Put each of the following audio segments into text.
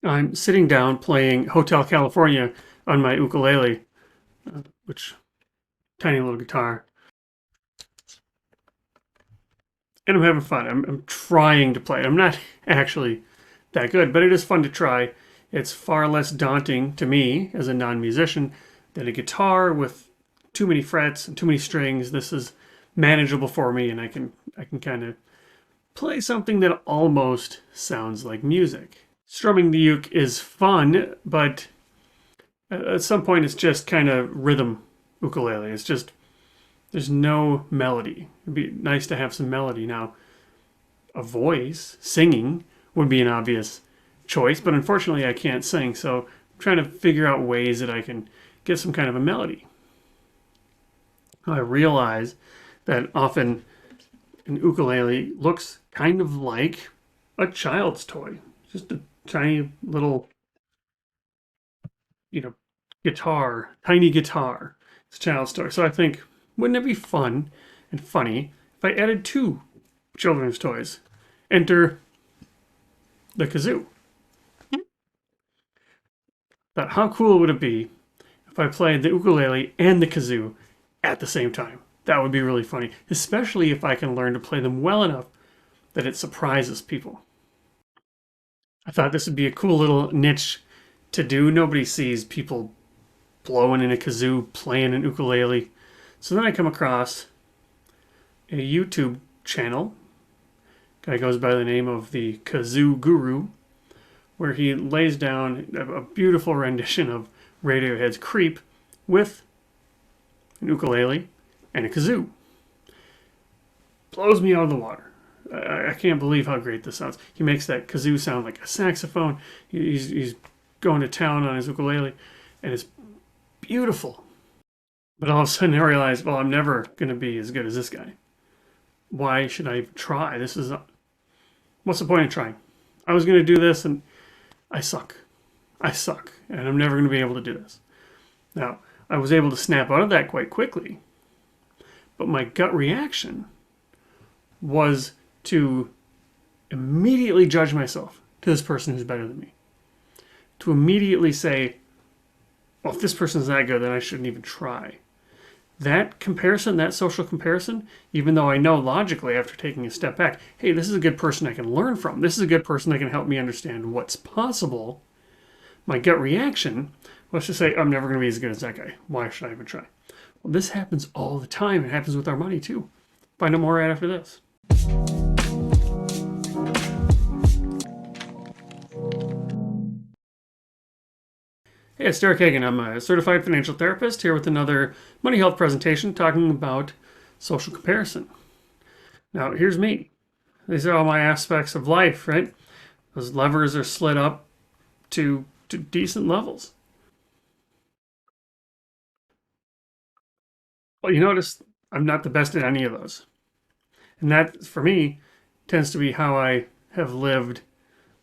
I'm sitting down playing Hotel California on my ukulele, which tiny little guitar, and I'm having fun. I'm trying to play. I'm not actually that good, but it is fun to try. It's far less daunting to me as a non-musician than a guitar with too many frets and too many strings. This is manageable for me, and I can kind of play something that almost sounds like music. Strumming the uke is fun, but at some point it's just kind of rhythm ukulele. It's just there's no melody. It'd be nice to have some melody. Now, a voice singing would be an obvious choice, but unfortunately I can't sing, so I'm trying to figure out ways that I can get some kind of a melody. I realize that often an ukulele looks kind of like a child's toy, just a tiny little, you know, guitar, tiny guitar. It's a child's toy. So I think, wouldn't it be fun and funny if I added two children's toys? Enter the kazoo. But how cool would it be if I played the ukulele and the kazoo at the same time? That would be really funny, especially if I can learn to play them well enough that it surprises people. I thought this would be a cool little niche to do. Nobody sees people blowing in a kazoo, playing an ukulele. So then I come across a YouTube channel. Guy goes by the name of the Kazoo Guru, where he lays down a beautiful rendition of Radiohead's Creep with an ukulele and a kazoo. Blows me out of the water. I can't believe how great this sounds. He makes that kazoo sound like a saxophone. He's going to town on his ukulele, and it's beautiful. But all of a sudden I realized, well, I'm never going to be as good as this guy. Why should I try? What's the point of trying? I was going to do this and I suck. I suck. And I'm never going to be able to do this. Now, I was able to snap out of that quite quickly. But my gut reaction was to immediately judge myself to this person who's better than me. To immediately say, well, if this person's that good, then I shouldn't even try. That comparison, that social comparison, even though I know logically after taking a step back, hey, this is a good person I can learn from. This is a good person that can help me understand what's possible. My gut reaction was to say, I'm never going to be as good as that guy. Why should I even try? Well, this happens all the time. It happens with our money too. Find out more right after this. Hey, it's Derek Hagan. I'm a certified financial therapist here with another Money Health presentation talking about social comparison. Now, here's me. These are all my aspects of life, right? Those levers are slid up to decent levels. Well, you notice I'm not the best at any of those. And that, for me, tends to be how I have lived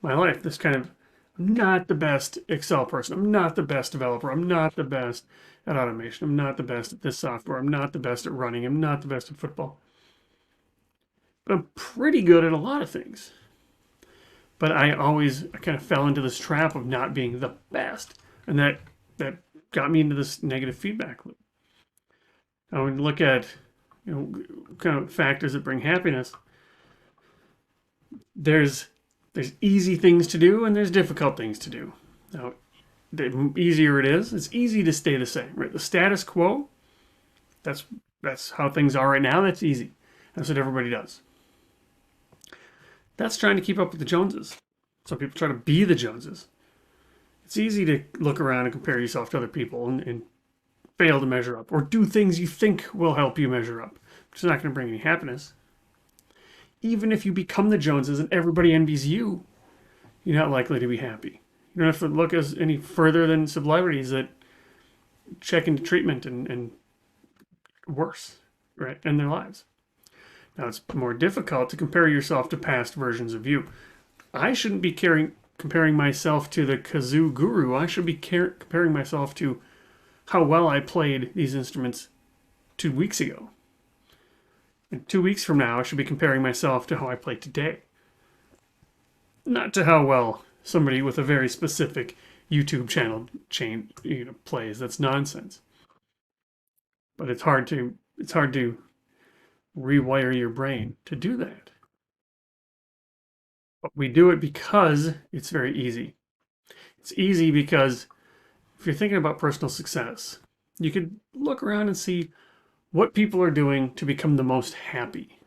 my life. This kind of, I'm not the best Excel person. I'm not the best developer. I'm not the best at automation. I'm not the best at this software. I'm not the best at running. I'm not the best at football. But I'm pretty good at a lot of things. But I kind of fell into this trap of not being the best. And that got me into this negative feedback loop. Now, when you look at, kind of factors that bring happiness, there's easy things to do and there's difficult things to do. Now, the easier it is, it's easy to stay the same, right? The status quo, that's how things are right now. That's easy. That's what everybody does. That's trying to keep up with the Joneses. Some people try to be the Joneses. It's easy to look around and compare yourself to other people and fail to measure up, or do things you think will help you measure up, which is not going to bring any happiness. Even if you become the Joneses and everybody envies you, you're not likely to be happy. You don't have to look any further than celebrities that check into treatment and worse, right, in their lives. Now, it's more difficult to compare yourself to past versions of you. I shouldn't be comparing myself to the kazoo guru. I should be comparing myself to how well I played these instruments 2 weeks ago. And 2 weeks from now, I should be comparing myself to how I play today. Not to how well somebody with a very specific YouTube channel plays. That's nonsense. But it's hard to rewire your brain to do that. But we do it because it's very easy. It's easy because if you're thinking about personal success, you could look around and see what people are doing to become the most happy.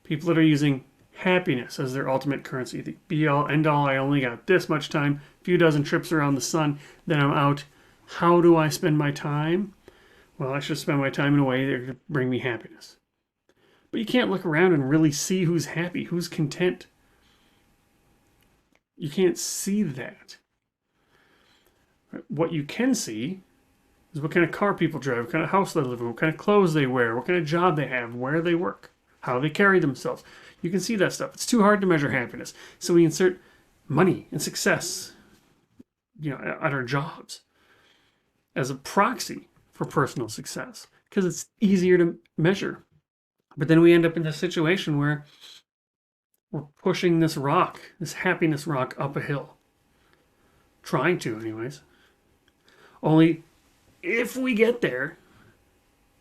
People that are using happiness as their ultimate currency. The be all, end all, I only got this much time, a few dozen trips around the sun, then I'm out. How do I spend my time? Well, I should spend my time in a way that could bring me happiness. But you can't look around and really see who's happy, who's content. You can't see that. What you can see is what kind of car people drive, what kind of house they live in, what kind of clothes they wear, what kind of job they have, where they work, how they carry themselves. You can see that stuff. It's too hard to measure happiness. So we insert money and success, at our jobs as a proxy for personal success because it's easier to measure. But then we end up in a situation where we're pushing this happiness rock up a hill. Trying to, anyways. Only if we get there,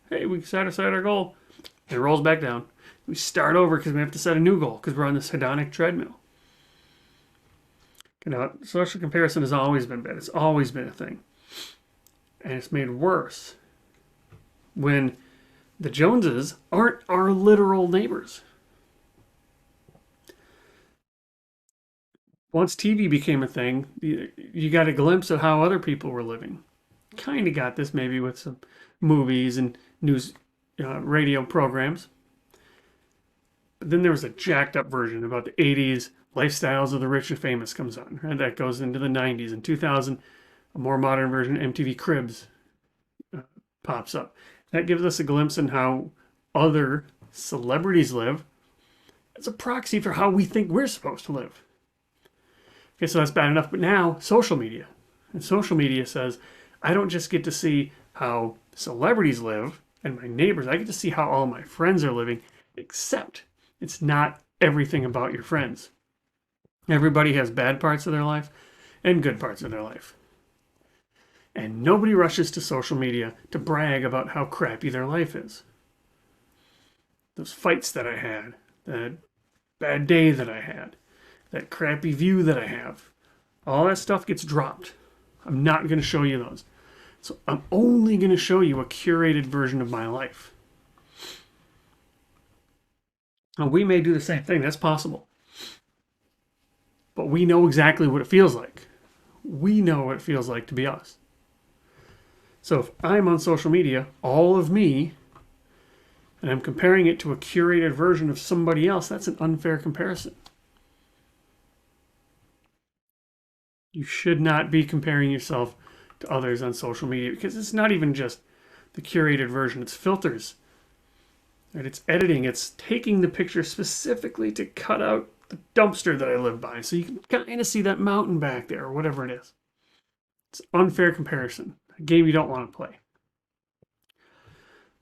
hey, we set aside our goal, it rolls back down. We start over because we have to set a new goal because we're on this hedonic treadmill. Social comparison has always been bad. It's always been a thing. And it's made worse when the Joneses aren't our literal neighbors. Once TV became a thing, you got a glimpse of how other people were living. Kind of got this maybe with some movies and news radio programs. But then there was a jacked up version about the 80s. Lifestyles of the Rich and Famous comes on. And that goes into the 90s. In 2000, a more modern version, MTV Cribs, pops up. That gives us a glimpse in how other celebrities live. It's a proxy for how we think we're supposed to live. Okay, so that's bad enough. But now, social media. And social media says, I don't just get to see how celebrities live and my neighbors. I get to see how all my friends are living, except it's not everything about your friends. Everybody has bad parts of their life and good parts of their life. And nobody rushes to social media to brag about how crappy their life is. Those fights that I had, that bad day that I had, that crappy view that I have, all that stuff gets dropped. I'm not going to show you those. So I'm only going to show you a curated version of my life. Now, we may do the same thing. That's possible. But we know exactly what it feels like. We know what it feels like to be us. So if I'm on social media, all of me, and I'm comparing it to a curated version of somebody else, that's an unfair comparison. You should not be comparing yourself to others on social media because it's not even just the curated version, it's filters. Right? It's editing, it's taking the picture specifically to cut out the dumpster that I live by so you can kind of see that mountain back there or whatever it is. It's an unfair comparison, a game you don't want to play.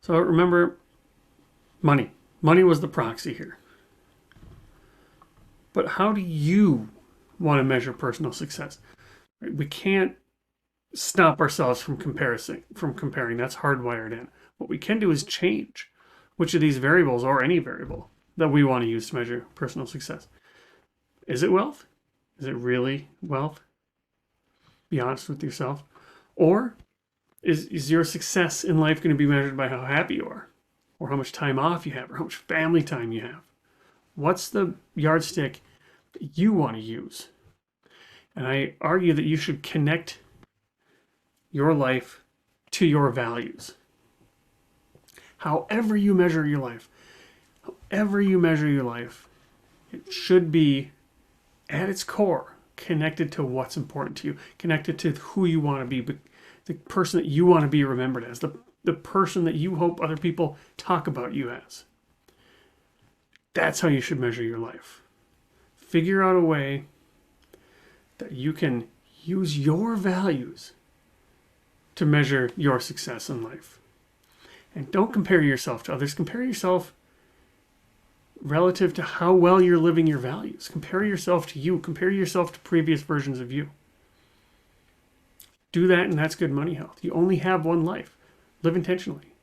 So remember, money. Money was the proxy here. But how do you want to measure personal success? We can't stop ourselves from comparing. That's hardwired in. What we can do is change which of these variables or any variable that we want to use to measure personal success. Is it wealth? Is it really wealth? Be honest with yourself. Or is your success in life going to be measured by how happy you are, or how much time off you have, or how much family time you have? What's the yardstick that you want to use? And I argue that you should connect your life to your values. However you measure your life, it should be at its core connected to what's important to you, connected to who you want to be, the person that you want to be remembered as, the person that you hope other people talk about you as. That's how you should measure your life. Figure out a way that you can use your values to measure your success in life. And don't compare yourself to others. Compare yourself relative to how well you're living your values. Compare yourself to you. Compare yourself to previous versions of you. Do that, and that's good money health. You only have one life. Live intentionally.